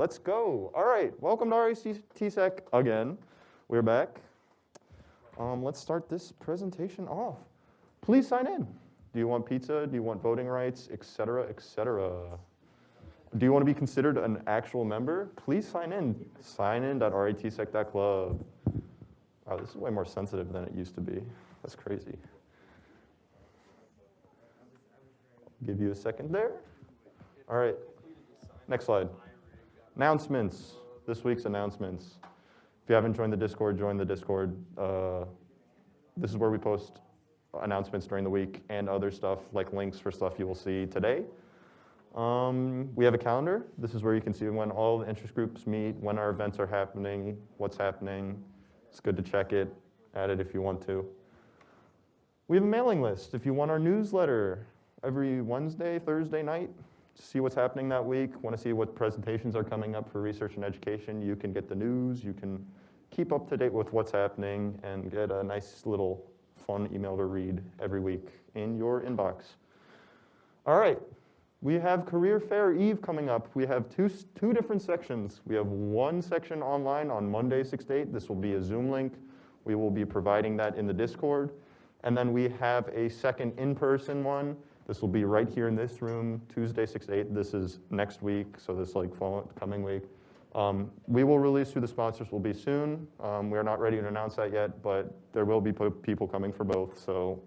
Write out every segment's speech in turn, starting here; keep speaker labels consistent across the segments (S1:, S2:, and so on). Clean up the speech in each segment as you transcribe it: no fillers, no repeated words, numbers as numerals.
S1: Let's go. All right, welcome to RITSec again. We're back. Let's start this presentation off. Please sign in. Do you want pizza? Do you want voting rights, et cetera, et cetera? Do you want to be considered an actual member? Please sign in. Sign in.ritsec.club. Wow, this is way more sensitive than it used to be. That's crazy. Give you a second there. All right, next slide. Announcements, this week's announcements. If you haven't joined the Discord, join the Discord. This is where we post announcements during the week and other stuff like links for stuff you will see today. We have a calendar. This is where you can see when all the interest groups meet, when our events are happening, what's happening. It's good to check it, add it if you want to. We have a mailing list. If you want our newsletter every Wednesday, Thursday night, see what's happening that week, want to see what presentations are coming up for research and education, you can get the news, you can keep up to date with what's happening and get a nice little fun email to read every week in your inbox. All right, we have Career Fair Eve coming up. We have two different sections. We have one section online on Monday, 6 to 8. This will be a Zoom link. We will be providing that in the Discord. And then we have a second in-person one. This will be right here in this room, Tuesday, 6 to 8. This is next week, so this coming week. We will release who the sponsors will be soon. We are not ready to announce that yet, but there will be people coming for both, so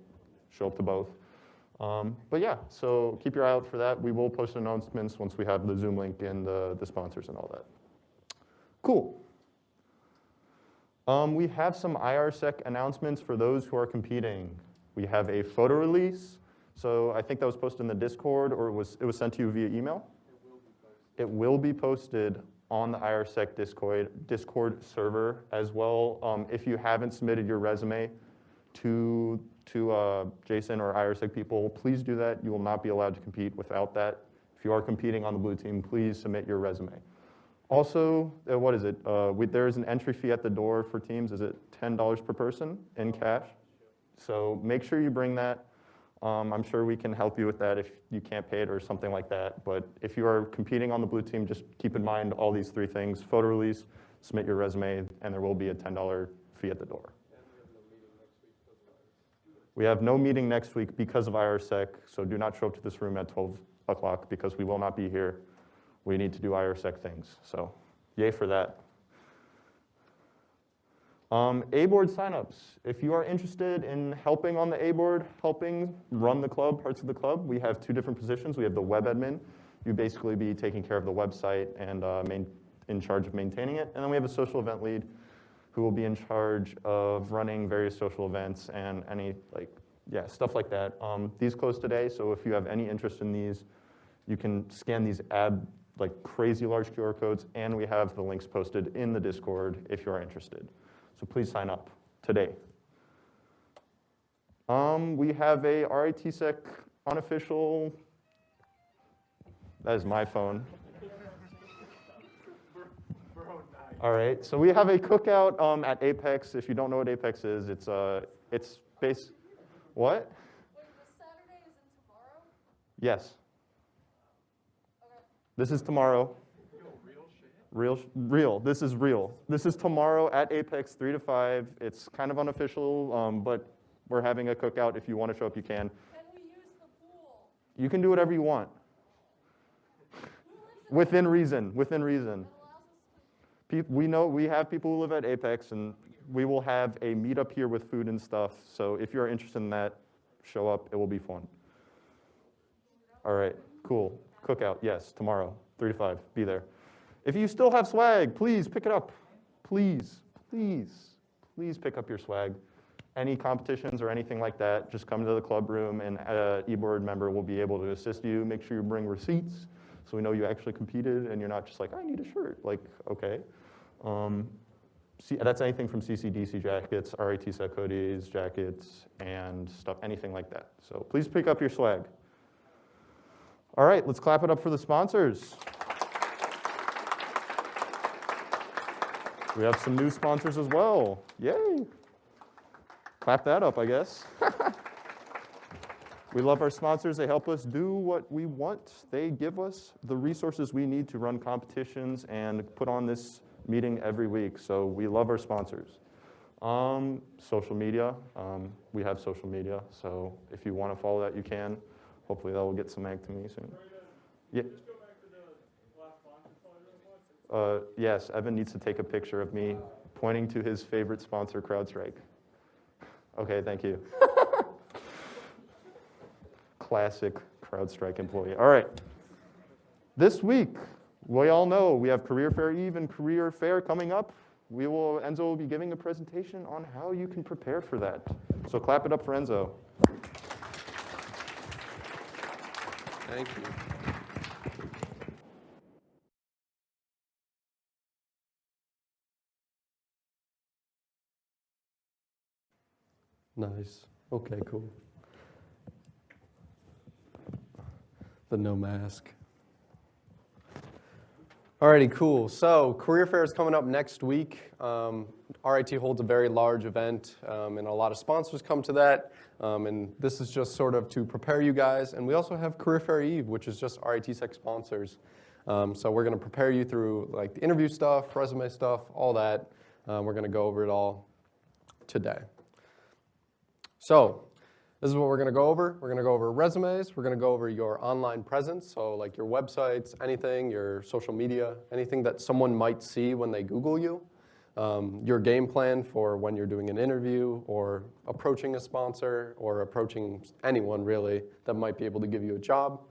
S1: show up to both. But yeah, so keep your eye out for that. We will post announcements once we have the Zoom link and the sponsors and all that. Cool. We have some IRSec announcements for those who are competing. We have a photo release. So I think that was posted in the Discord, or it was sent to you via email? It will be posted on the IRSec Discord server as well. If you haven't submitted your resume to Jason or IRSec people, please do that. You will not be allowed to compete without that. If you are competing on the blue team, please submit your resume. Also, what is it? There is an entry fee at the door for teams. Is it $10 per person in cash? So make sure you bring that. I'm sure we can help you with that if you can't pay it or something like that. But if you are competing on the blue team, just keep in mind all these three things: photo release, submit your resume, and there will be a $10 fee at the door. We have no meeting next week because of IRSec, so do not show up to this room at 12 o'clock because we will not be here. We need to do IRSec things, so yay for that. A-board signups. If you are interested in helping on the A-board, helping run the club, parts of the club, we have two different positions. We have the web admin. You basically be taking care of the website and in charge of maintaining it. And then we have a social event lead who will be in charge of running various social events and any stuff like that. These close today, so if you have any interest in these, you can scan these crazy large QR codes, and we have the links posted in the Discord if you are interested. So please sign up today. We have a RITSec unofficial, that is my phone. All right, so we have a cookout at Apex. If you don't know what Apex is, it's based, what?
S2: Wait, this Saturday is in tomorrow?
S1: Yes.
S2: Okay.
S1: This is tomorrow. Real. This is real. This is tomorrow at Apex, 3 to 5. It's kind of unofficial, but we're having a cookout. If you want to show up, you can.
S2: Can we use the pool?
S1: You can do whatever you want. Within reason. We know we have people who live at Apex, and we will have a meetup here with food and stuff. So if you're interested in that, show up. It will be fun. All right, cool. Cookout, yes, tomorrow, 3 to 5. Be there. If you still have swag, please pick it up. Please pick up your swag. Any competitions or anything like that, just come to the club room and an e-board member will be able to assist you. Make sure you bring receipts so we know you actually competed and you're not just like, I need a shirt. Like, okay. That's anything from CCDC jackets, RITSec hoodies, jackets, and stuff, anything like that. So please pick up your swag. All right, let's clap it up for the sponsors. We have some new sponsors as well. Yay. Clap that up, I guess. We love our sponsors. They help us do what we want. They give us the resources we need to run competitions and put on this meeting every week. So we love our sponsors. Social media. We have social media. So if you want to follow that, you can. Hopefully that will get some ag to me soon. Yeah.
S3: Just go back to the last sponsor slide real quick.
S1: Yes, Evan needs to take a picture of me pointing to his favorite sponsor, CrowdStrike. Okay, thank you. Classic CrowdStrike employee. All right. This week, we all know we have Career Fair Eve and Career Fair coming up. Enzo will be giving a presentation on how you can prepare for that. So clap it up for Enzo.
S4: Thank you. Nice. Okay, cool. The no mask. Alrighty, cool. So Career Fair is coming up next week. RIT holds a very large event, and a lot of sponsors come to that. And this is just sort of to prepare you guys. And we also have Career Fair Eve, which is just RIT Sec sponsors. So we're going to prepare you through like the interview stuff, resume stuff, all that. We're going to go over it all today. So this is what we're going to go over. We're going to go over resumes. We're going to go over your online presence, so like your websites, anything, your social media, anything that someone might see when they Google you. Your game plan for when you're doing an interview or approaching a sponsor or approaching anyone really that might be able to give you a job.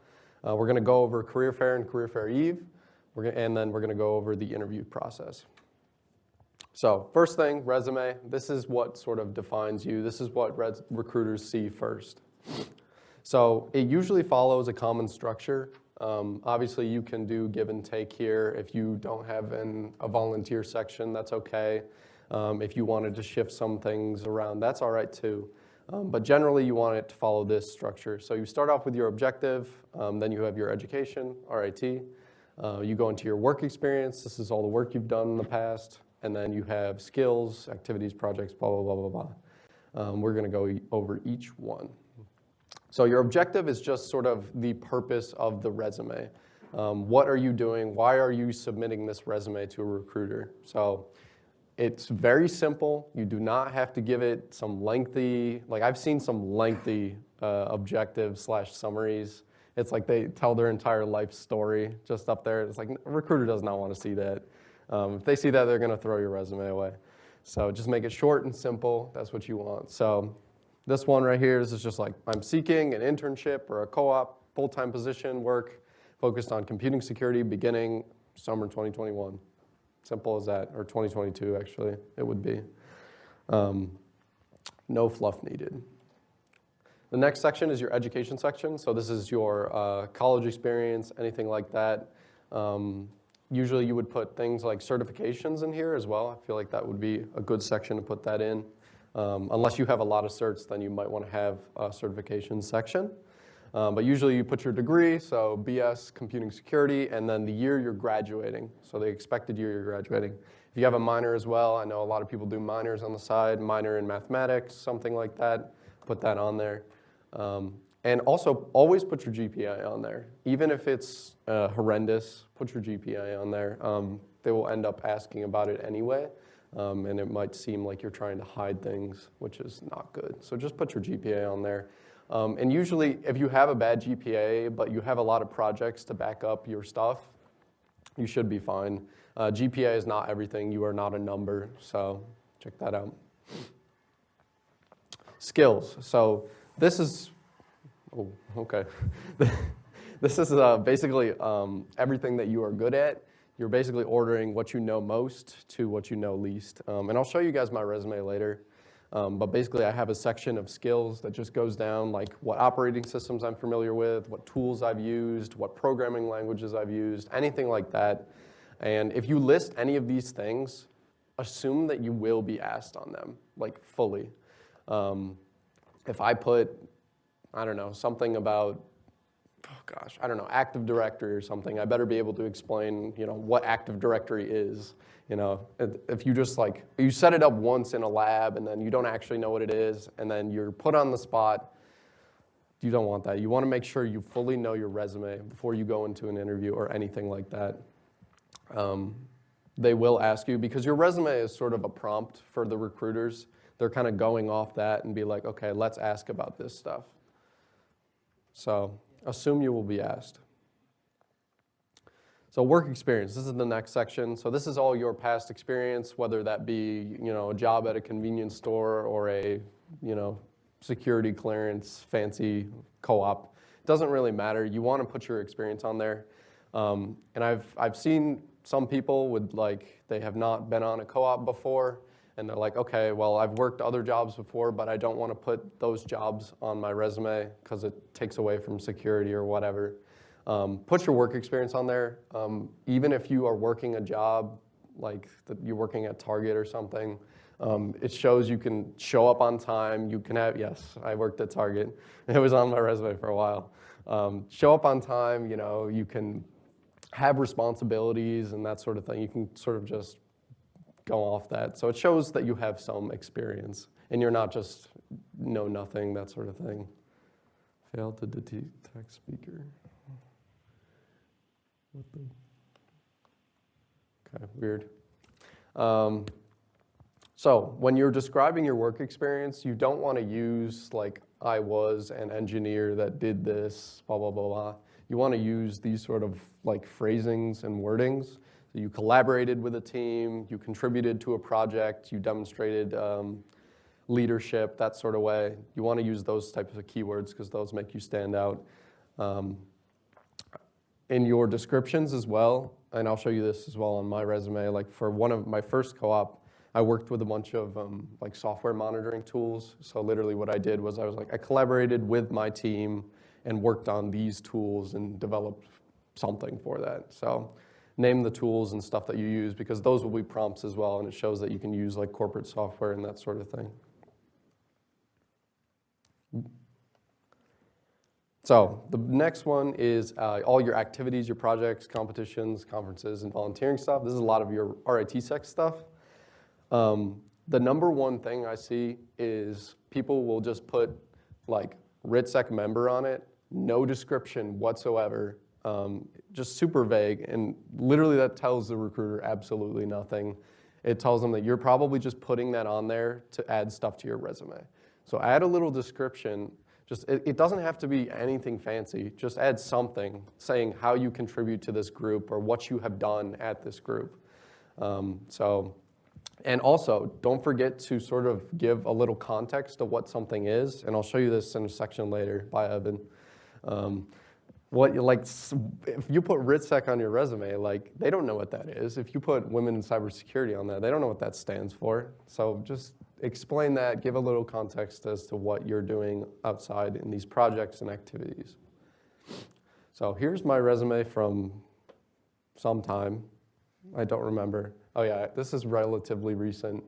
S4: We're going to go over Career Fair and Career Fair Eve, and then we're going to go over the interview process. So first thing, resume. This is what sort of defines you. This is what recruiters see first. So it usually follows a common structure. Obviously, you can do give and take here. If you don't have a volunteer section, that's okay. If you wanted to shift some things around, that's all right too. But generally, you want it to follow this structure. So you start off with your objective, then you have your education, RIT. You go into your work experience. This is all the work you've done in the past. And then you have skills, activities, projects, blah, blah, blah, blah, blah. We're going to go over each one. So your objective is just sort of the purpose of the resume. What are you doing? Why are you submitting this resume to a recruiter? So it's very simple. You do not have to give it some lengthy, like I've seen some lengthy objectives / summaries. It's like they tell their entire life story just up there. It's like a recruiter does not want to see that. If they see that, they're going to throw your resume away. So just make it short and simple. That's what you want. So this one right here, this is just like, I'm seeking an internship or a co-op full-time position work focused on computing security beginning summer 2021. Simple as that, or 2022 actually, it would be. No fluff needed. The next section is your education section. So this is your college experience, anything like that. Usually you would put things like certifications in here as well. I feel like that would be a good section to put that in. Unless you have a lot of certs, then you might want to have a certification section. But usually you put your degree, so BS, computing security, and then the year you're graduating, so the expected year you're graduating. If you have a minor as well, I know a lot of people do minors on the side, minor in mathematics, something like that, put that on there. And also, always put your GPA on there. Even if it's horrendous, put your GPA on there. They will end up asking about it anyway, and it might seem like you're trying to hide things, which is not good. So just put your GPA on there. And usually, if you have a bad GPA, but you have a lot of projects to back up your stuff, you should be fine. GPA is not everything. You are not a number, so check that out. Skills. So this is... Oh, okay. This is basically everything that you are good at. You're basically ordering what you know most to what you know least. And I'll show you guys my resume later. But basically, I have a section of skills that just goes down, like what operating systems I'm familiar with, what tools I've used, what programming languages I've used, anything like that. And if you list any of these things, assume that you will be asked on them, like fully. If I put... I don't know, something about, Active Directory or something. I better be able to explain, what Active Directory is. If you just you set it up once in a lab and then you don't actually know what it is and then you're put on the spot, You don't want that. You want to make sure you fully know your resume before you go into an interview or anything like that. They will ask you, because your resume is sort of a prompt for the recruiters. They're kind of going off that and be like, okay, let's ask about this stuff. So assume you will be asked. So work experience, this is the next section. So this is all your past experience, whether that be, a job at a convenience store or a, security clearance, fancy co-op. It doesn't really matter. You want to put your experience on there. And I've seen some people with they have not been on a co-op before, and they're like, okay, well, I've worked other jobs before, but I don't want to put those jobs on my resume because it takes away from security or whatever. Put your work experience on there. Even if you are working a job like you're working at Target or something, it shows you can show up on time. You can have, yes, I worked at Target. It was on my resume for a while. Show up on time, you can have responsibilities and that sort of thing. You can sort of just go off that. So it shows that you have some experience and you're not just know nothing, that sort of thing. Failed to detect speaker. Okay, weird. So when you're describing your work experience, you don't want to use I was an engineer that did this, blah, blah, blah, blah. You want to use these sort of phrasings and wordings. So you collaborated with a team, you contributed to a project, you demonstrated leadership, that sort of way. You want to use those types of keywords because those make you stand out. In your descriptions as well, and I'll show you this as well on my resume, for one of my first co-op, I worked with a bunch of software monitoring tools. So literally what I did was I collaborated with my team and worked on these tools and developed something for that. So name the tools and stuff that you use because those will be prompts as well, and it shows that you can use corporate software and that sort of thing. So the next one is all your activities, your projects, competitions, conferences, and volunteering stuff. This is a lot of your RIT-Sec stuff. The number one thing I see is people will just put RIT-Sec member on it, no description whatsoever, just super vague, and literally that tells the recruiter absolutely nothing. It tells them that you're probably just putting that on there to add stuff to your resume. So add a little description. It doesn't have to be anything fancy. Just add something saying how you contribute to this group or what you have done at this group. And also, don't forget to sort of give a little context of what something is. And I'll show you this in a section later. Bye, Evan. If you put RIT-Sec on your resume, they don't know what that is. If you put women in cybersecurity on there, they don't know what that stands for. So just explain that, give a little context as to what you're doing outside in these projects and activities. So here's my resume from some time. I don't remember. Oh yeah, this is relatively recent.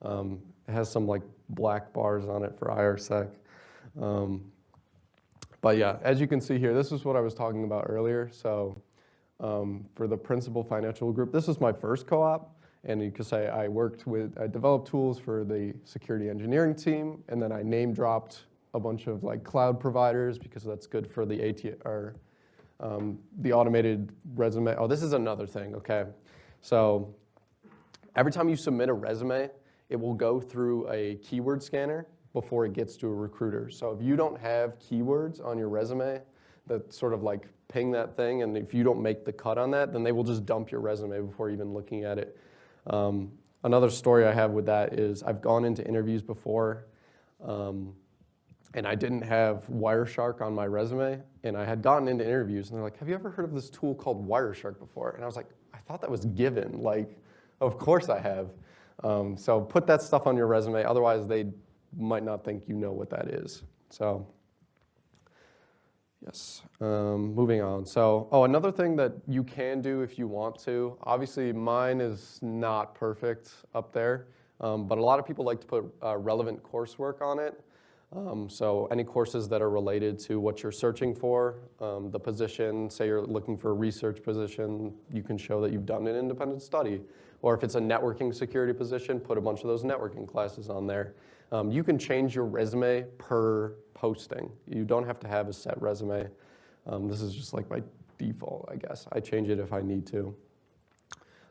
S4: It has some black bars on it for IRSec. But yeah, as you can see here, this is what I was talking about earlier. So for the principal financial group, this was my first co-op. And you could say I developed tools for the security engineering team, and then I name dropped a bunch of cloud providers because that's good for the the automated resume. Oh, this is another thing, okay. So every time you submit a resume, it will go through a keyword scanner before it gets to a recruiter. So if you don't have keywords on your resume that sort of ping that thing, and if you don't make the cut on that, then they will just dump your resume before even looking at it. Another story I have with that is I've gone into interviews before, and I didn't have Wireshark on my resume, and I had gotten into interviews, and they're like, have you ever heard of this tool called Wireshark before? And I was like, I thought that was given. Of course I have. So put that stuff on your resume, otherwise they might not think you know what that is. So yes, moving on. So, another thing that you can do if you want to, obviously mine is not perfect up there, but a lot of people like to put relevant coursework on it. So any courses that are related to what you're searching for, the position, say you're looking for a research position, you can show that you've done an independent study. Or if it's a networking security position, put a bunch of those networking classes on there. You can change your resume per posting. You don't have to have a set resume. This is just like my default, I guess. I change it if I need to.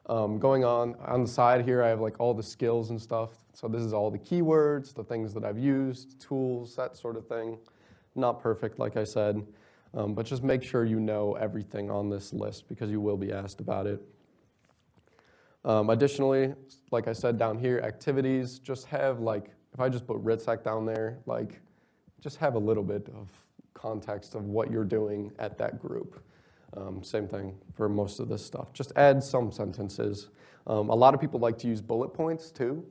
S4: Going on the side here, I have like all the skills and stuff. So this is all the keywords, the things that I've used, tools, that sort of thing. Not perfect, like I said, but just make sure you know everything on this list because you will be asked about it. Additionally, like I said down here, activities, just have like, if I just put RITSEC down there, like just have a little bit of context of what you're doing at that group. Same thing for most of this stuff. Just add some sentences. A lot of people like to use bullet points too.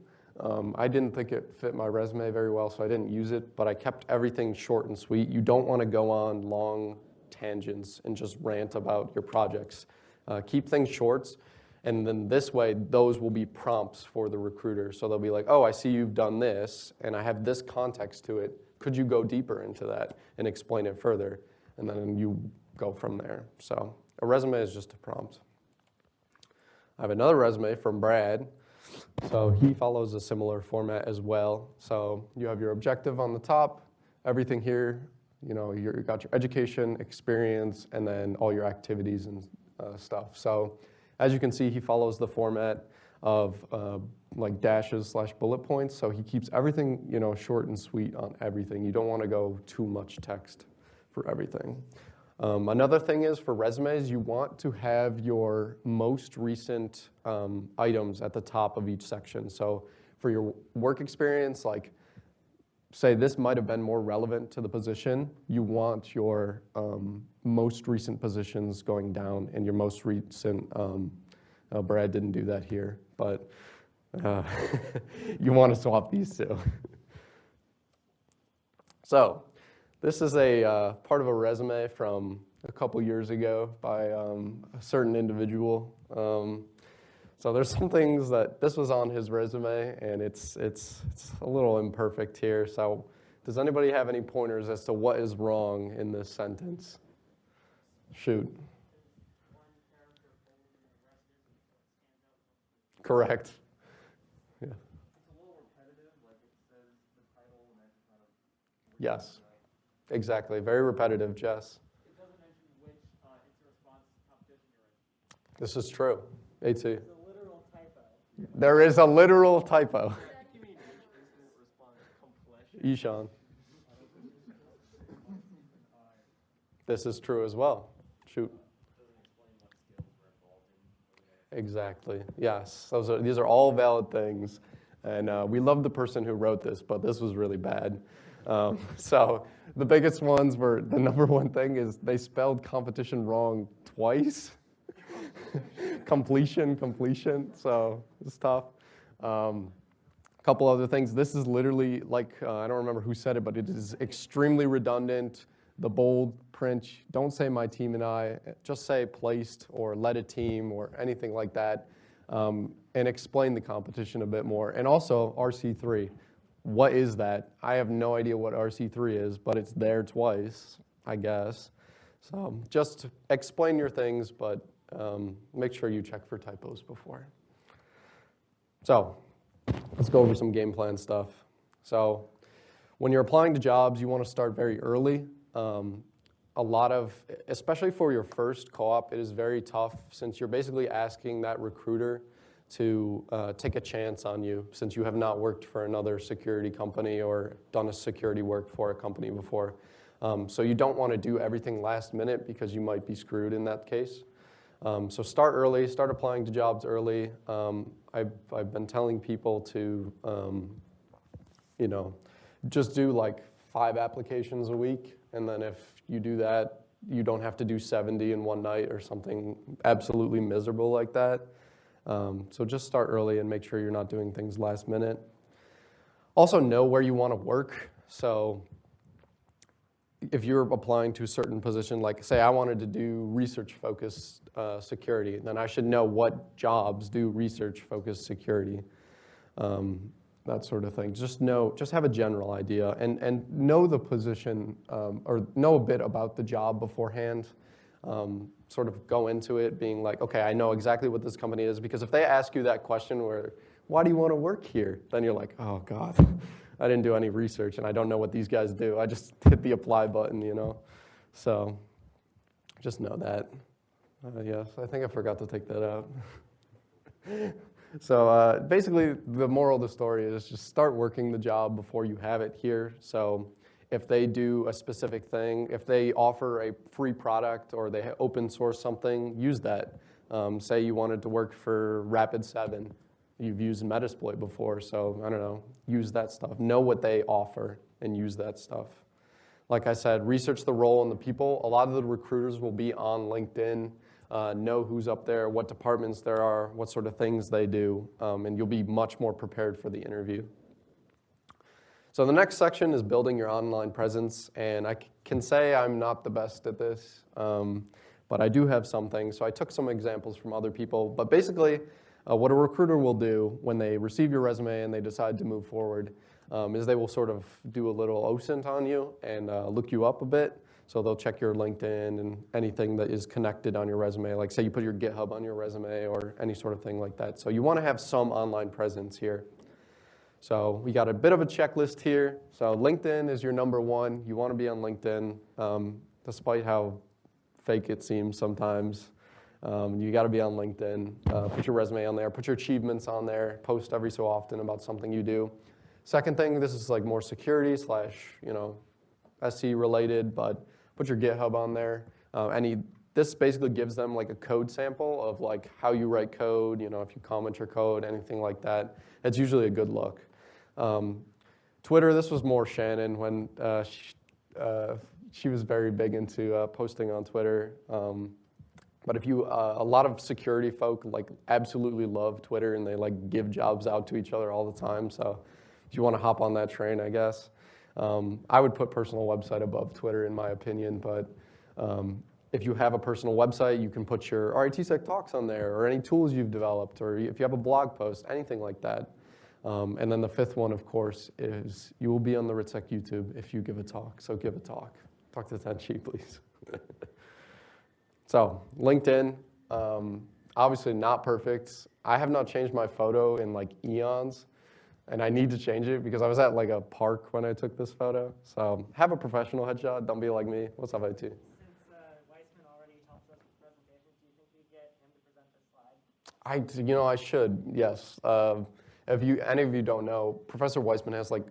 S4: I didn't think it fit my resume very well, so I didn't use it, but I kept everything short and sweet. You don't want to go on long tangents and just rant about your projects. Keep things short, and then this way, those will be prompts for the recruiter. So they'll be like, oh, I see you've done this, and I have this context to it. Could you go deeper into that and explain it further? And then you go from there. So a resume is just a prompt. I have another resume from Brad. So he follows a similar format as well. So you have your objective on the top, everything here, you know, you got your education, experience, and then all your activities and stuff. So as you can see, he follows the format of like dashes / bullet points. So he keeps everything, you know, short and sweet on everything. You don't want to go too much text for everything. Another thing is for resumes, you want to have your most recent items at the top of each section. So for your work experience, like say this might have been more relevant to the position, you want your most recent positions going down and your most recent, Brad didn't do that here, but you want to swap these two. So this is a part of a resume from a couple years ago by a certain individual. So there's some things that this was on his resume, and it's a little imperfect here. So does anybody have any pointers as to what is wrong in this sentence? Shoot. Correct. Yeah. Yes. Exactly. Very repetitive, Jess.
S3: It doesn't mention which instant response competition you're in.
S4: This is true. AT.
S3: It's a literal typo.
S4: There is a literal typo.
S3: What do you mean which instant response competition?
S4: Ishan. This is true as well. Shoot. Exactly. Yes. These are all valid things. And we love the person who wrote this, but this was really bad. So the biggest ones were, the number one thing is they spelled competition wrong twice. completion. So it's tough. A couple other things. This is literally like, I don't remember who said it, but it is extremely redundant. The bold print, don't say my team and I, just say placed or led a team or anything like that, and explain the competition a bit more. And also RC3. What is that? I have no idea what RC3 is, but it's there twice, I guess. So just explain your things, but make sure you check for typos before. So let's go over some game plan stuff. So when you're applying to jobs, you want to start very early. A lot of, especially for your first co-op, it is very tough since you're basically asking that recruiter to take a chance on you since you have not worked for another security company or done a security work for a company before. So you don't want to do everything last minute because you might be screwed in that case. So start early, start applying to jobs early. I've been telling people to, just do like 5 applications a week. And then if you do that, you don't have to do 70 in one night or something absolutely miserable like that. So just start early and make sure you're not doing things last minute. Also know where you want to work. So if you're applying to a certain position, like say I wanted to do research-focused security, then I should know what jobs do research-focused security, that sort of thing. Just have a general idea and know the position or know a bit about the job beforehand. Sort of go into it being like, okay, I know exactly what this company is, because if they ask you that question where, why do you want to work here? Then you're like, oh God, I didn't do any research, and I don't know what these guys do. I just hit the apply button, So just know that. Yes, I think I forgot to take that out. So basically, the moral of the story is just start working the job before you have it here. So if they do a specific thing, if they offer a free product or they open source something, use that. Say you wanted to work for Rapid7. You've used Metasploit before, so I don't know, use that stuff. Know what they offer and use that stuff. Like I said, research the role and the people. A lot of the recruiters will be on LinkedIn. Know who's up there, what departments there are, what sort of things they do, and you'll be much more prepared for the interview. So the next section is building your online presence, and I can say I'm not the best at this, but I do have some things. So I took some examples from other people, but basically what a recruiter will do when they receive your resume and they decide to move forward is they will sort of do a little OSINT on you and look you up a bit. So they'll check your LinkedIn and anything that is connected on your resume, like say you put your GitHub on your resume or any sort of thing like that. So you want to have some online presence here. So we got a bit of a checklist here. So LinkedIn is your number one. You want to be on LinkedIn, despite how fake it seems sometimes. You got to be on LinkedIn. Put your resume on there. Put your achievements on there. Post every so often about something you do. Second thing, this is like more security / SE related, but put your GitHub on there. This basically gives them like a code sample of like how you write code, if you comment your code, anything like that. It's usually a good look. Twitter, this was more Shannon when she was very big into posting on Twitter. But if you, a lot of security folk like absolutely love Twitter and they like give jobs out to each other all the time. So if you want to hop on that train, I guess. I would put personal website above Twitter in my opinion, but if you have a personal website, you can put your RITSec talks on there or any tools you've developed, or if you have a blog post, anything like that. And then the fifth one, of course, is you will be on the RITSec YouTube if you give a talk. So give a talk. Talk to Tenchi, please. So LinkedIn, obviously not perfect. I have not changed my photo in like eons. And I need to change it because I was at like a park when I took this photo. So have a professional headshot. Don't be like me. What's up, IT?
S5: Since Weissman already helped us with presentations, do you think we get him to present the slide?
S4: I should, yes. If any of you don't know, Professor Weissman has like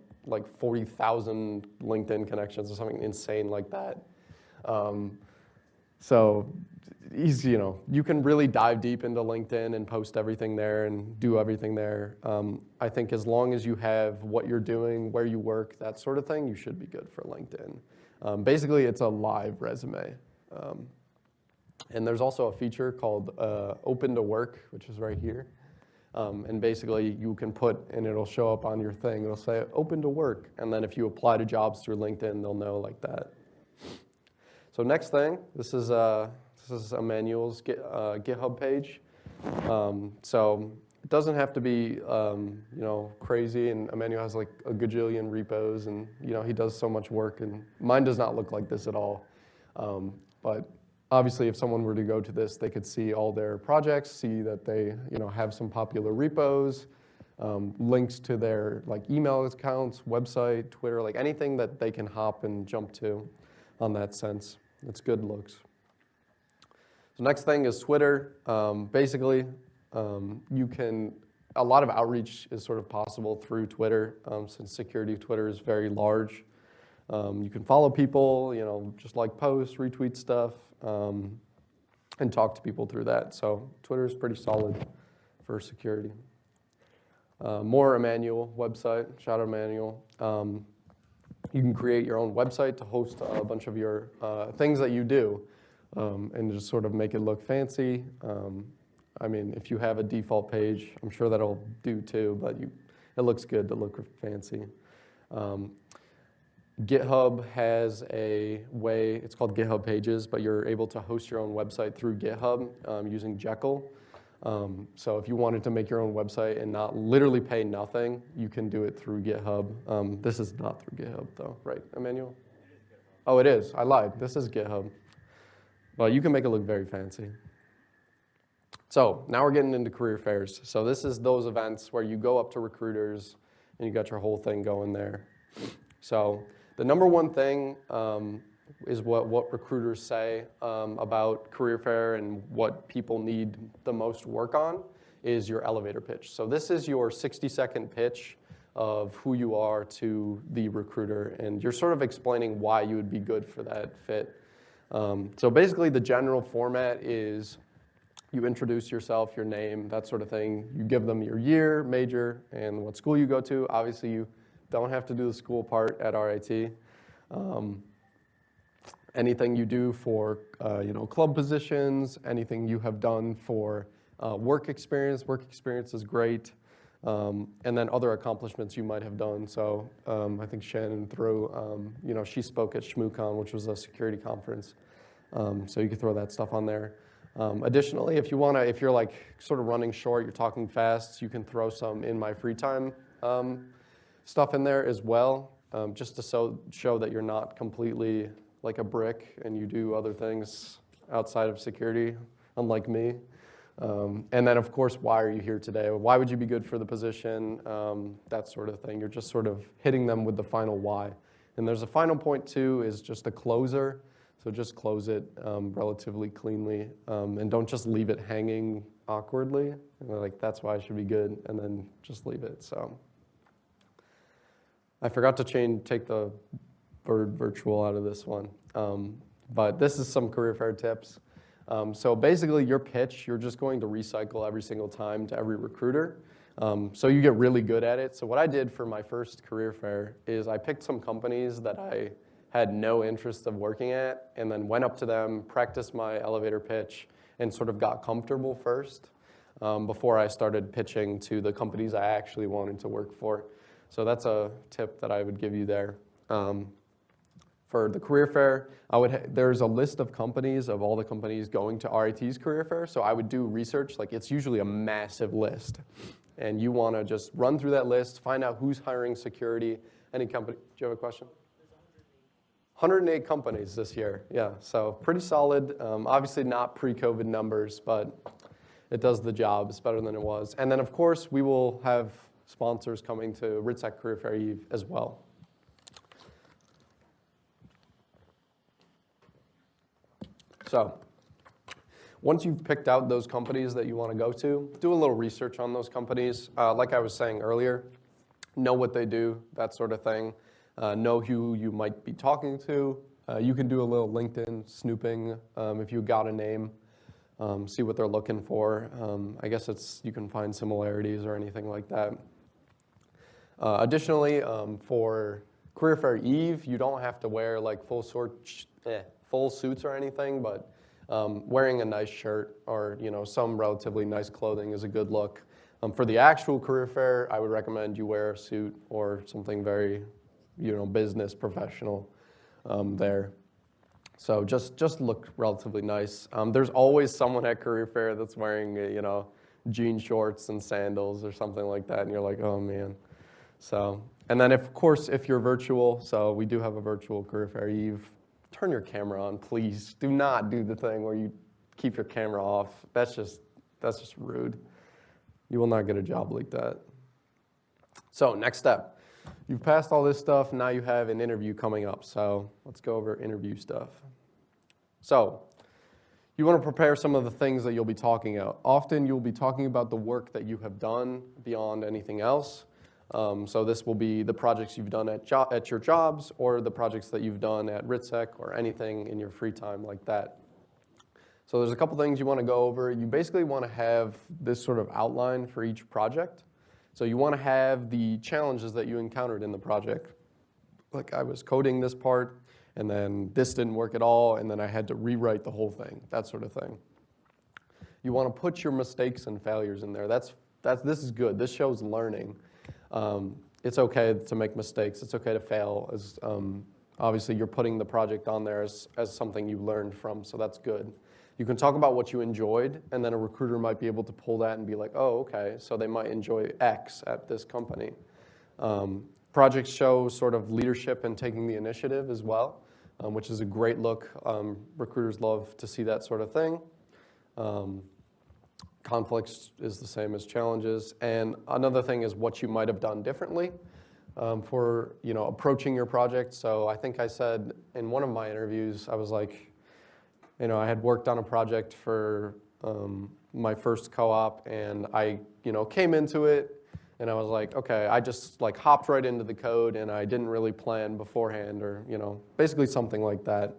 S4: 40,000 LinkedIn connections or something insane like that. So he's, you can really dive deep into LinkedIn and post everything there and do everything there. I think as long as you have what you're doing, where you work, that sort of thing, you should be good for LinkedIn. Basically, it's a live resume. And there's also a feature called Open to Work, which is right here. And basically, you can put, and it'll show up on your thing, it'll say Open to Work. And then if you apply to jobs through LinkedIn, they'll know like that. So next thing, this is Emmanuel's GitHub page. So it doesn't have to be crazy, and Emmanuel has like a gajillion repos, and he does so much work, and mine does not look like this at all. But obviously, if someone were to go to this, they could see all their projects, see that they have some popular repos, links to their like email accounts, website, Twitter, like anything that they can hop and jump to on that sense. It's good looks. So next thing is Twitter. Basically, a lot of outreach is sort of possible through Twitter since security of Twitter is very large. You can follow people, just like posts, retweet stuff, and talk to people through that. So Twitter is pretty solid for security. More Emmanuel website, shout out Emmanuel. You can create your own website to host a bunch of your things that you do and just sort of make it look fancy. If you have a default page, I'm sure that'll do too, but it looks good to look fancy. GitHub has a way, it's called GitHub Pages, but you're able to host your own website through GitHub using Jekyll. So if you wanted to make your own website and not literally pay nothing, you can do it through GitHub. This is not through GitHub though, right, Emmanuel? Oh, it is. I lied. This is GitHub. But you can make it look very fancy. So now we're getting into career fairs. So this is those events where you go up to recruiters and you got your whole thing going there. So the number one thing is what recruiters say about career fair and what people need the most work on is your elevator pitch. So this is your 60-second pitch of who you are to the recruiter, and you're sort of explaining why you would be good for that fit. So basically the general format is you introduce yourself, your name, that sort of thing. You give them your year, major, and what school you go to. Obviously you don't have to do the school part at RIT. Anything you do for club positions, anything you have done for work experience. Work experience is great. And then other accomplishments you might have done. So I think Shannon threw, she spoke at ShmooCon, which was a security conference. So you could throw that stuff on there. Additionally, if you're like sort of running short, you're talking fast, you can throw some in my free time stuff in there as well, just to show that you're not completely like a brick and you do other things outside of security, unlike me. And then, of course, why are you here today? Why would you be good for the position? That sort of thing. You're just sort of hitting them with the final why. And there's a final point, too, is just a closer. So just close it relatively cleanly. And don't just leave it hanging awkwardly. Like, that's why I should be good. And then just leave it. So I forgot to take the word virtual out of this one. But this is some career fair tips. So basically your pitch, you're just going to recycle every single time to every recruiter. So you get really good at it. So what I did for my first career fair is I picked some companies that I had no interest of working at and then went up to them, practiced my elevator pitch, and sort of got comfortable first before I started pitching to the companies I actually wanted to work for. So that's a tip that I would give you there. For the career fair, there's a list of companies, of all the companies going to RIT's career fair, so I would do research. Like, it's usually a massive list, and you want to just run through that list, find out who's hiring security, any company. Do you have a question? 108 companies this year, yeah, so pretty solid. Obviously not pre-COVID numbers, but it does the job. It's better than it was. And then, of course, we will have sponsors coming to RITSEC Career Fair Eve as well. So once you've picked out those companies that you want to go to, do a little research on those companies. Like I was saying earlier, know what they do, that sort of thing. Know who you might be talking to. You can do a little LinkedIn snooping if you got a name, see what they're looking for. I guess you can find similarities or anything like that. Additionally, for Career Fair Eve, you don't have to wear like full suits or anything, but wearing a nice shirt or some relatively nice clothing is a good look. For the actual career fair, I would recommend you wear a suit or something very business professional there. So just look relatively nice. There's always someone at career fair that's wearing jean shorts and sandals or something like that, and you're like, oh man. So, and then of course if you're virtual, so we do have a virtual career fair Eve. Turn your camera on, please. Do not do the thing where you keep your camera off. That's just rude. You will not get a job like that. So next step. You've passed all this stuff, now you have an interview coming up. So let's go over interview stuff. So you want to prepare some of the things that you'll be talking about. Often you'll be talking about the work that you have done beyond anything else. So this will be the projects you've done at your jobs or the projects that you've done at RITSEC or anything in your free time like that. So there's a couple things you want to go over. You basically want to have this sort of outline for each project. So you want to have the challenges that you encountered in the project. Like I was coding this part, and then this didn't work at all, and then I had to rewrite the whole thing, that sort of thing. You want to put your mistakes and failures in there. This is good. This shows learning. It's okay to make mistakes. It's okay to fail. Obviously, you're putting the project on there as something you learned from, so that's good. You can talk about what you enjoyed, and then a recruiter might be able to pull that and be like, oh, okay, so they might enjoy X at this company. Projects show sort of leadership and taking the initiative as well, which is a great look. Recruiters love to see that sort of thing. conflicts is the same as challenges. And another thing is what you might have done differently for approaching your project. So I think I said in one of my interviews, I was like, I had worked on a project for my first co-op, and I came into it, and I was like, okay, I just like hopped right into the code, and I didn't really plan beforehand, or basically something like that.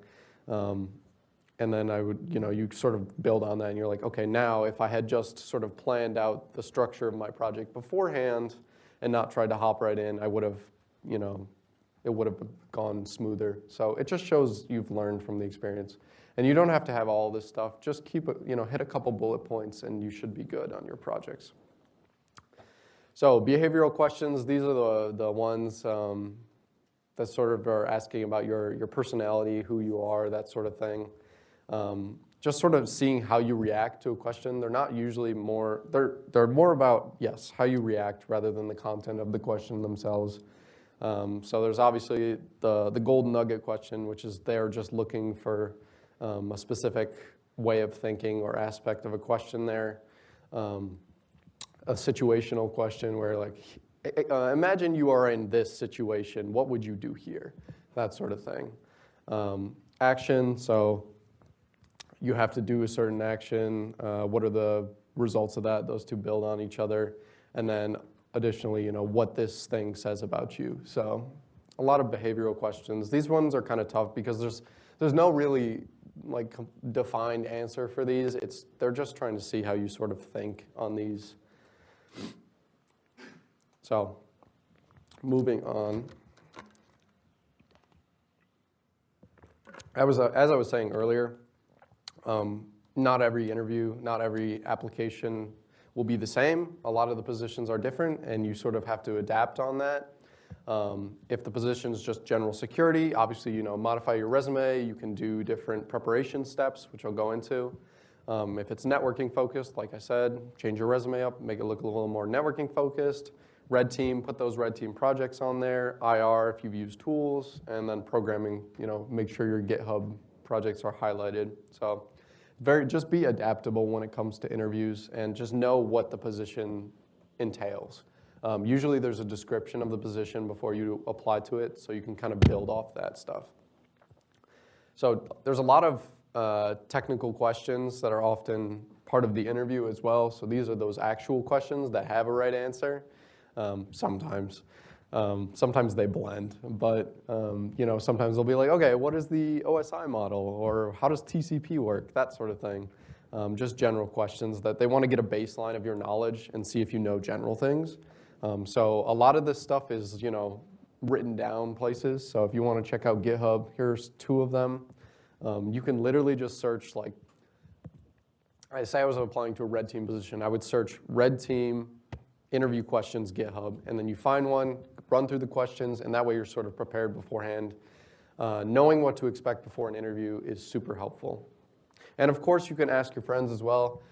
S4: And then I would, you sort of build on that, and you're like, okay, now if I had just sort of planned out the structure of my project beforehand and not tried to hop right in, I would have, it would have gone smoother. So it just shows you've learned from the experience. And you don't have to have all this stuff. Just keep it, hit a couple bullet points, and you should be good on your projects. So behavioral questions, these are the ones that sort of are asking about your personality, who you are, that sort of thing. Just sort of seeing how you react to a question. They're not usually they're more about, yes, how you react rather than the content of the question themselves. So there's obviously the golden nugget question, which is they're just looking for a specific way of thinking or aspect of a question there. A situational question where like, imagine you are in this situation, what would you do here? That sort of thing. Action, so you have to do a certain action. What are the results of that? Those two build on each other. And then additionally, what this thing says about you. So a lot of behavioral questions. These ones are kind of tough because there's no really like defined answer for these. They're just trying to see how you sort of think on these. So moving on. As I was saying earlier, not every interview, not every application will be the same. A lot of the positions are different, and you sort of have to adapt on that. If the position is just general security, obviously, modify your resume. You can do different preparation steps, which I'll go into. If it's networking focused, like I said, change your resume up, make it look a little more networking focused. Red team, put those red team projects on there. IR, if you've used tools, and then programming, make sure your GitHub projects are highlighted. So just be adaptable when it comes to interviews, and just know what the position entails. Usually there's a description of the position before you apply to it, so you can kind of build off that stuff. So there's a lot of technical questions that are often part of the interview as well. So these are those actual questions that have a right answer. Sometimes they blend, but sometimes they'll be like, okay, what is the OSI model, or how does TCP work, that sort of thing. Just general questions that they want to get a baseline of your knowledge and see if you know general things. So a lot of this stuff is written down places. So if you want to check out GitHub, here's 2 of them. You can literally just search, like, I say I was applying to a red team position. I would search red team interview questions GitHub, and then you find one, run through the questions, and that way you're sort of prepared beforehand. Knowing what to expect before an interview is super helpful. And of course, you can ask your friends as well.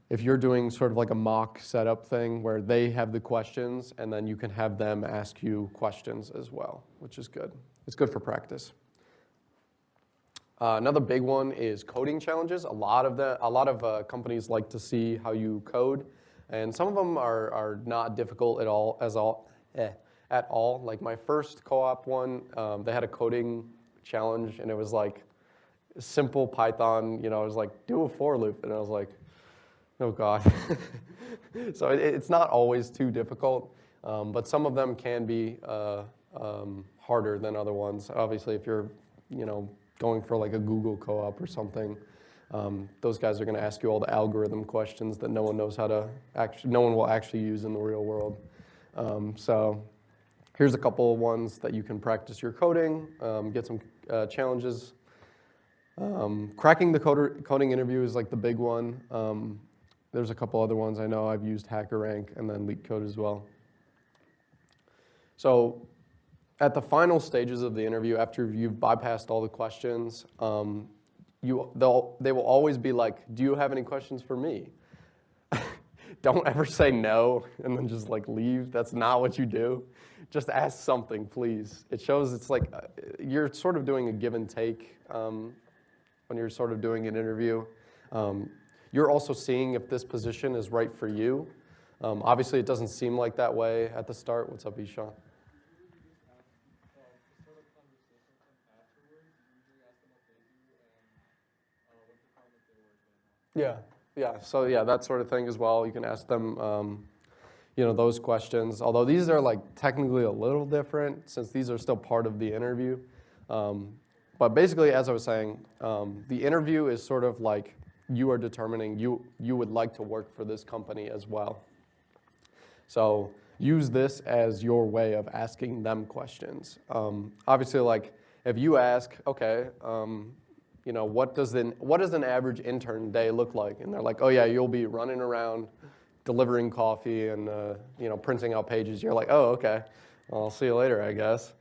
S4: If you're doing sort of like a mock setup thing where they have the questions, and then you can have them ask you questions as well, which is good. It's good for practice. Another big one is coding challenges. A lot of companies like to see how you code. And some of them are not difficult at all. Like my first co-op one, they had a coding challenge, and it was like simple Python. It was like, do a for loop, and I was like, oh god. So it's not always too difficult, but some of them can be harder than other ones. Obviously, if you're going for like a Google co-op or something. Those guys are going to ask you all the algorithm questions that no one will actually use in the real world. So here's a couple of ones that you can practice your coding, get some challenges. Cracking the coding interview is like the big one. There's a couple other ones I know. I've used HackerRank and then LeetCode as well. So at the final stages of the interview, after you've bypassed all the questions, they will always be like, do you have any questions for me? Don't ever say no and then just like leave. That's not what you do. Just ask something, please. It shows it's like you're sort of doing a give and take when you're sort of doing an interview. you're also seeing if this position is right for you. Obviously, it doesn't seem like that way at the start. What's up, Ishan? Yeah, yeah. So yeah, that sort of thing as well. You can ask them, those questions. Although these are like technically a little different since these are still part of the interview. But basically, as I was saying, the interview is sort of like you are determining you would like to work for this company as well. So use this as your way of asking them questions. Obviously, like if you ask, okay, what does an average intern day look like? And they're like, oh yeah, you'll be running around delivering coffee and printing out pages. You're like, oh, okay, well, I'll see you later, I guess.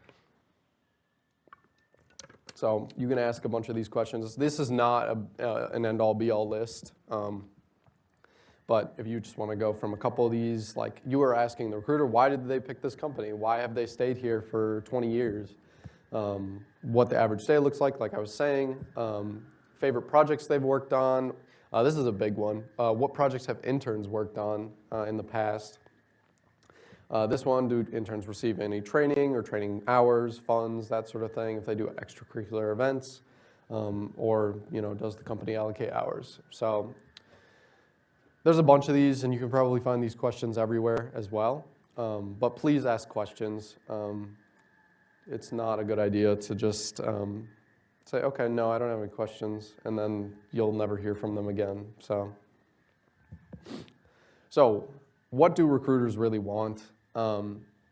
S4: So you can ask a bunch of these questions. This is not an end-all be-all list. But if you just want to go from a couple of these, like you were asking the recruiter, why did they pick this company? Why have they stayed here for 20 years? What the average day looks like I was saying. Favorite projects they've worked on. This is a big one. What projects have interns worked on in the past? This one, do interns receive any training or training hours, funds, that sort of thing, if they do extracurricular events, or does the company allocate hours? So there's a bunch of these, and you can probably find these questions everywhere as well. But please ask questions. It's not a good idea to just say, okay, no, I don't have any questions, and then you'll never hear from them again. So what do recruiters really want?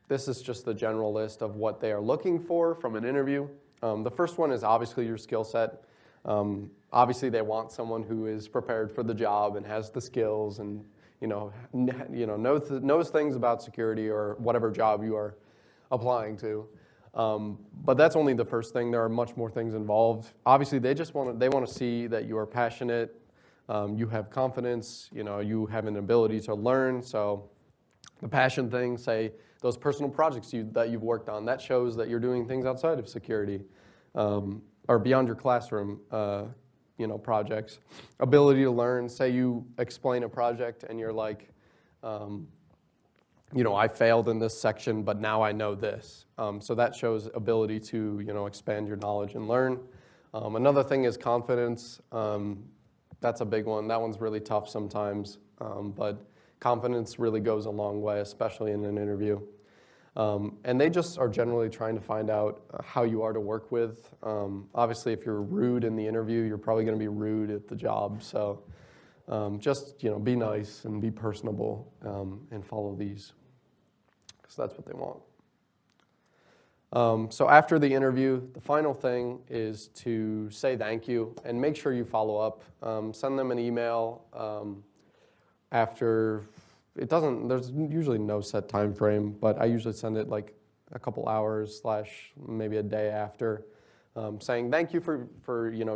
S4: This is just the general list of what they are looking for from an interview. The first one is obviously your skill set. Obviously, they want someone who is prepared for the job and has the skills and knows things about security or whatever job you are applying to. But that's only the first thing. There are much more things involved. Obviously, they want to see that you are passionate, you have confidence, you have an ability to learn. So the passion thing, say those personal projects that you've worked on, that shows that you're doing things outside of security or beyond your classroom. Projects. Ability to learn, say you explain a project and you're like, I failed in this section, but now I know this. So that shows ability to, expand your knowledge and learn. Another thing is confidence. That's a big one. That one's really tough sometimes, but confidence really goes a long way, especially in an interview. And they just are generally trying to find out how you are to work with. Obviously, if you're rude in the interview, you're probably going to be rude at the job. So just be nice and be personable and follow these, because that's what they want. So after the interview, the final thing is to say thank you and make sure you follow up. Send them an email after. There's usually no set time frame, but I usually send it like a couple hours / maybe a day after, saying thank you for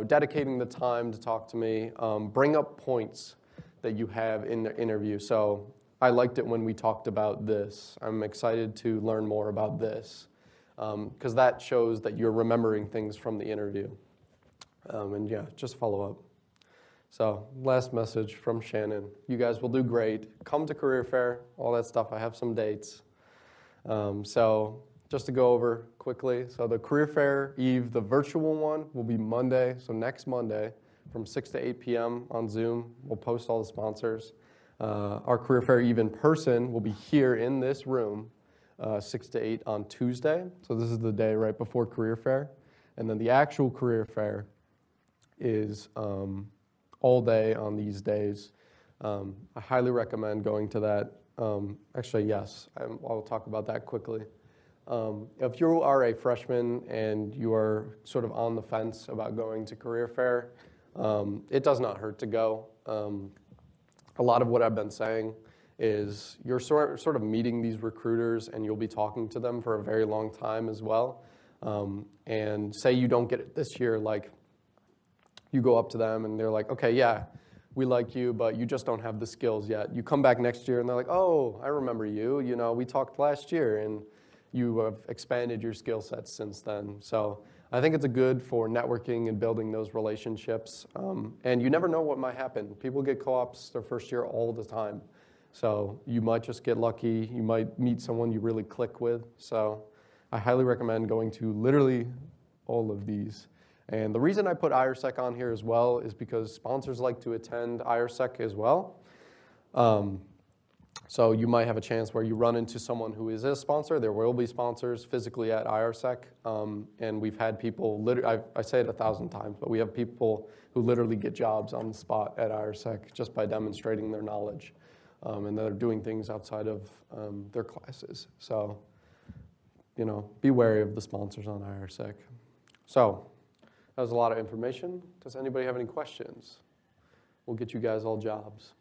S4: dedicating the time to talk to me. Bring up points that you have in the interview. So I liked it when we talked about this. I'm excited to learn more about this, because that shows that you're remembering things from the interview. And yeah, just follow up. So last message from Shannon. You guys will do great. Come to Career Fair, all that stuff. I have some dates. So just to go over quickly. So the Career Fair Eve, the virtual one, will be Monday. So next Monday from 6 to 8 p.m. on Zoom. We'll post all the sponsors. Our Career Fair Eve in person will be here in this room, 6 to 8 on Tuesday. So this is the day right before Career Fair. And then the actual Career Fair is all day on these days. I highly recommend going to that. Actually, yes, I'll talk about that quickly. If you are a freshman and you are sort of on the fence about going to Career Fair, it does not hurt to go. A lot of what I've been saying is you're sort of meeting these recruiters and you'll be talking to them for a very long time as well. And say you don't get it this year, like you go up to them and they're like, okay, yeah, we like you, but you just don't have the skills yet. You come back next year and they're like, oh, I remember you. We talked last year and you have expanded your skill sets since then. So I think it's good for networking and building those relationships. And you never know what might happen. People get co-ops their first year all the time. So you might just get lucky. You might meet someone you really click with. So I highly recommend going to literally all of these. And the reason I put IRSec on here as well is because sponsors like to attend IRSec as well. So you might have a chance where you run into someone who is a sponsor. There will be sponsors physically at IRSec. And we've had people, I say it 1,000 times, but we have people who literally get jobs on the spot at IRSec just by demonstrating their knowledge. And they're doing things outside of their classes. So, be wary of the sponsors on IRSec. So, that was a lot of information. Does anybody have any questions? We'll get you guys all jobs.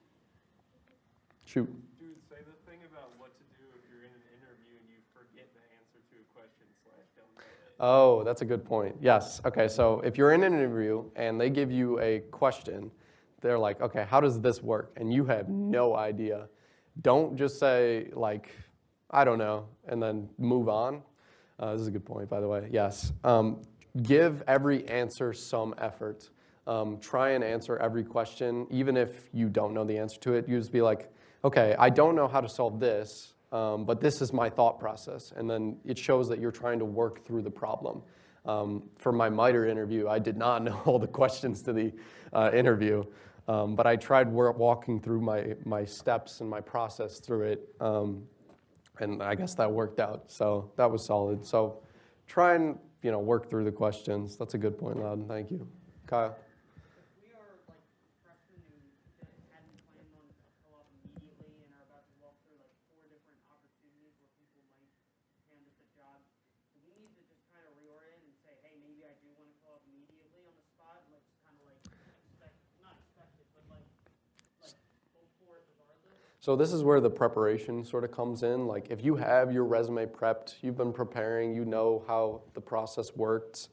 S4: Shoot.
S3: Dude, say the thing about what to do if you're in an interview and you forget the answer to a question / don't know it.
S4: Oh, that's a good point. Yes. Okay, so if you're in an interview and they give you a question, they're like, okay, how does this work? And you have no idea. Don't just say, like, I don't know, and then move on. This is a good point, by the way. Yes. Give every answer some effort. Try and answer every question, even if you don't know the answer to it. You just be like, okay, I don't know how to solve this, but this is my thought process. And then it shows that you're trying to work through the problem. For my MITRE interview, I did not know all the questions to the interview, but I tried walking through my steps and my process through it, and I guess that worked out. So that was solid. So try and work through the questions. That's a good point, Loudon. Thank you. Kyle?
S5: If we are like freshmen who hadn't planned on a co-op immediately and are about to walk through like 4 different opportunities where people might hand us a job, do we need to just kind of reorient and say, hey, maybe I do want to co-op immediately on the spot? Like kind of like not expect it, but like go for it regardless?
S4: So this is where the preparation sort of comes in. Like if you have your resume prepped, you've been preparing, you know how the process works,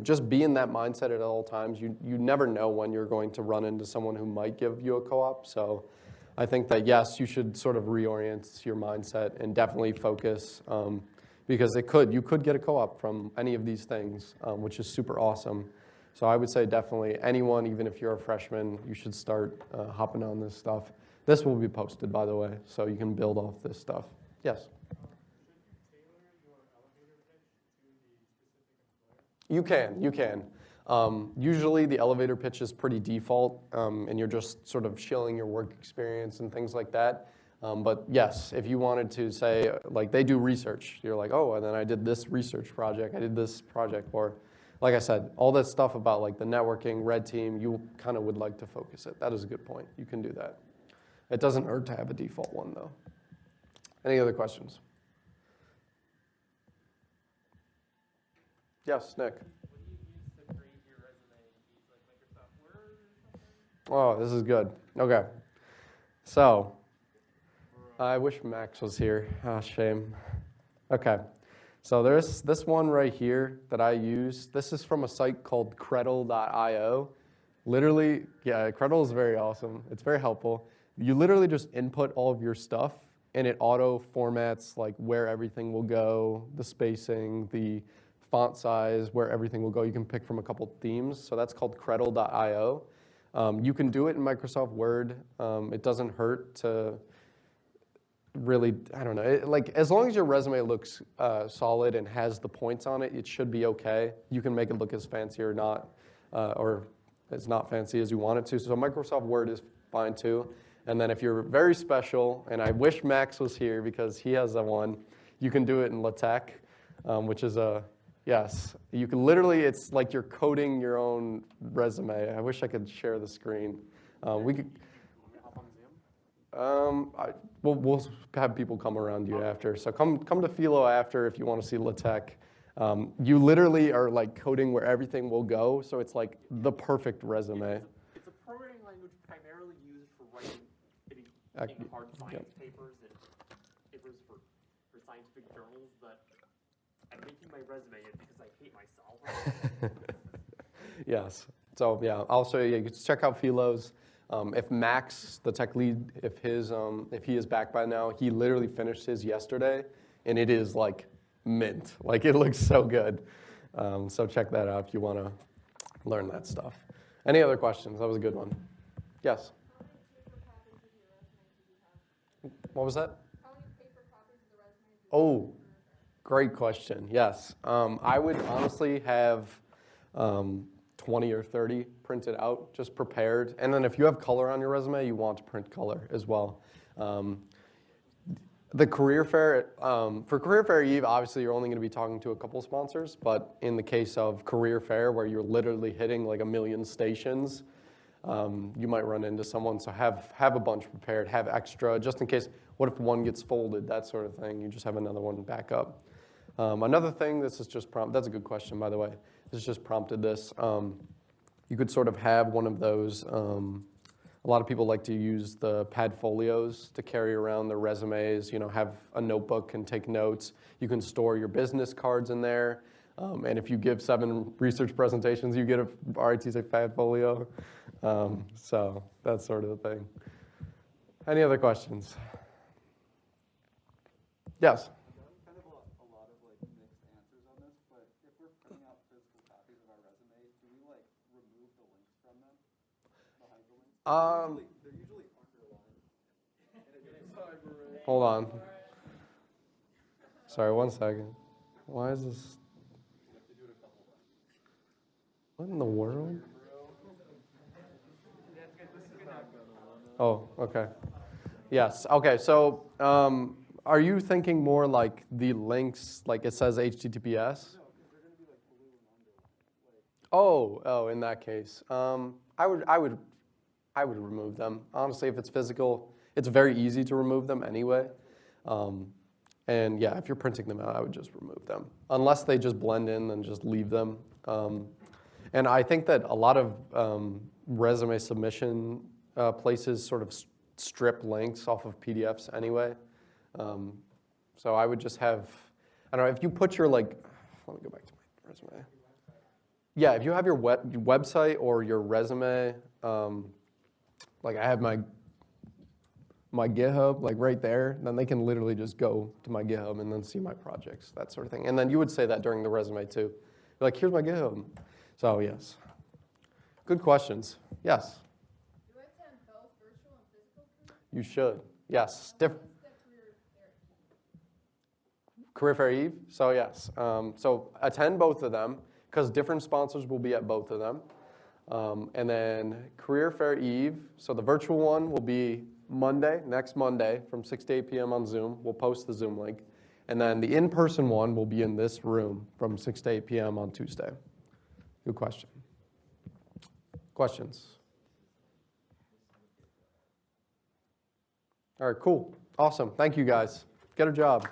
S4: just be in that mindset at all times. You never know when you're going to run into someone who might give you a co-op. So I think that, yes, you should sort of reorient your mindset and definitely focus because you could get a co-op from any of these things, which is super awesome. So I would say definitely anyone, even if you're a freshman, you should start hopping on this stuff. This will be posted, by the way, so you can build off this stuff. Yes?
S3: Should you tailor your elevator pitch to the specific employer?
S4: You can. Usually the elevator pitch is pretty default, and you're just sort of shilling your work experience and things like that. But yes, if you wanted to say, like they do research, you're like, oh, and then I did this research project, I did this project, or like I said, all that stuff about like the networking, red team, you kind of would like to focus it. That is a good point. You can do that. It doesn't hurt to have a default one, though. Any other questions? Yes, Nick.
S3: What do you use to grade your resume? Do you use like Microsoft Word or something?
S4: Oh, this is good. Okay. So, I wish Max was here. Ah, shame. Okay. So there's this one right here that I use. This is from a site called Credle.io. Literally, yeah, Credle is very awesome. It's very helpful. You literally just input all of your stuff, and it auto formats like where everything will go, the spacing, the font size, where everything will go. You can pick from a couple themes. So that's called Credle.io. You can do it in Microsoft Word. It doesn't hurt to really, I don't know. Like as long as your resume looks solid and has the points on it, it should be okay. You can make it look as fancy or not, or as not fancy as you want it to. So Microsoft Word is fine too. And then if you're very special, and I wish Max was here because he has a one, you can do it in LaTeX, which is yes. You can literally, it's like you're coding your own resume. I wish I could share the screen. We could. We'll have people come around you after. So come to Philo after if you want to see LaTeX. You literally are like coding where everything will go, so it's like the perfect resume.
S6: It's a programming language primarily used for writing hard science papers and papers for scientific journals, but I'm making my resume in because I hate myself.
S4: Yes. So yeah, also you can check out Philo's. If Max, the tech lead, if he is back by now, he literally finished his yesterday, and it is like mint. Like it looks so good. So check that out if you want to learn that stuff. Any other questions? That was a good one. Yes?
S2: How many paper copies of your resume do you have?
S4: What was that?
S2: How many paper copies of the resume do you have?
S4: Oh, great question. Yes. I would honestly have 20 or 30 printed out, just prepared. And then if you have color on your resume, you want to print color as well. The career fair, for Career Fair Eve, obviously you're only going to be talking to a couple sponsors, but in the case of Career Fair, where you're literally hitting like 1 million stations, you might run into someone. So have a bunch prepared, have extra, just in case. What if one gets folded, that sort of thing? You just have another one back up. Another thing, this is just that's a good question, by the way. This just prompted this. You could sort of have one of those. A lot of people like to use the pad folios to carry around their resumes, have a notebook and take notes. You can store your business cards in there. And if you give 7 research presentations, you get a RITC pad folio. So that's sort of the thing. Any other questions? Yes?
S7: Kind of a lot of like mixed answers on this, but if we're printing out physical copies of our resumes, do we like remove the links from them? The hyperlinks? They're usually underlined.
S4: Hold on. Sorry, 1 second. Why is this? What in the world? Oh, okay. Yes. Okay. So, are you thinking more like the links, like it says HTTPS? Oh, in that case, I would remove them. Honestly, if it's physical, it's very easy to remove them anyway. And yeah, if you're printing them out, I would just remove them. Unless they just blend in, then just leave them. And I think that a lot of resume submission places sort of strip links off of PDFs anyway. So I would just have, I don't know, if you put your let me go back to my resume. Yeah, if you have your website or your resume, like I have my GitHub like right there, then they can literally just go to my GitHub and then see my projects, that sort of thing. And then you would say that during the resume too. You're like, here's my GitHub. So yes. Good questions. Yes?
S2: Do I attend both virtual and physical career?
S4: You should. Yes.
S2: What's the career fair?
S4: Career Fair Eve? So yes. So attend both of them because different sponsors will be at both of them. And then Career Fair Eve, so the virtual one will be next Monday from 6 to 8 p.m. on Zoom. We'll post the Zoom link. And then the in-person one will be in this room from 6 to 8 p.m. on Tuesday. Good question. Questions? All right, cool. Awesome. Thank you, guys. Get a job.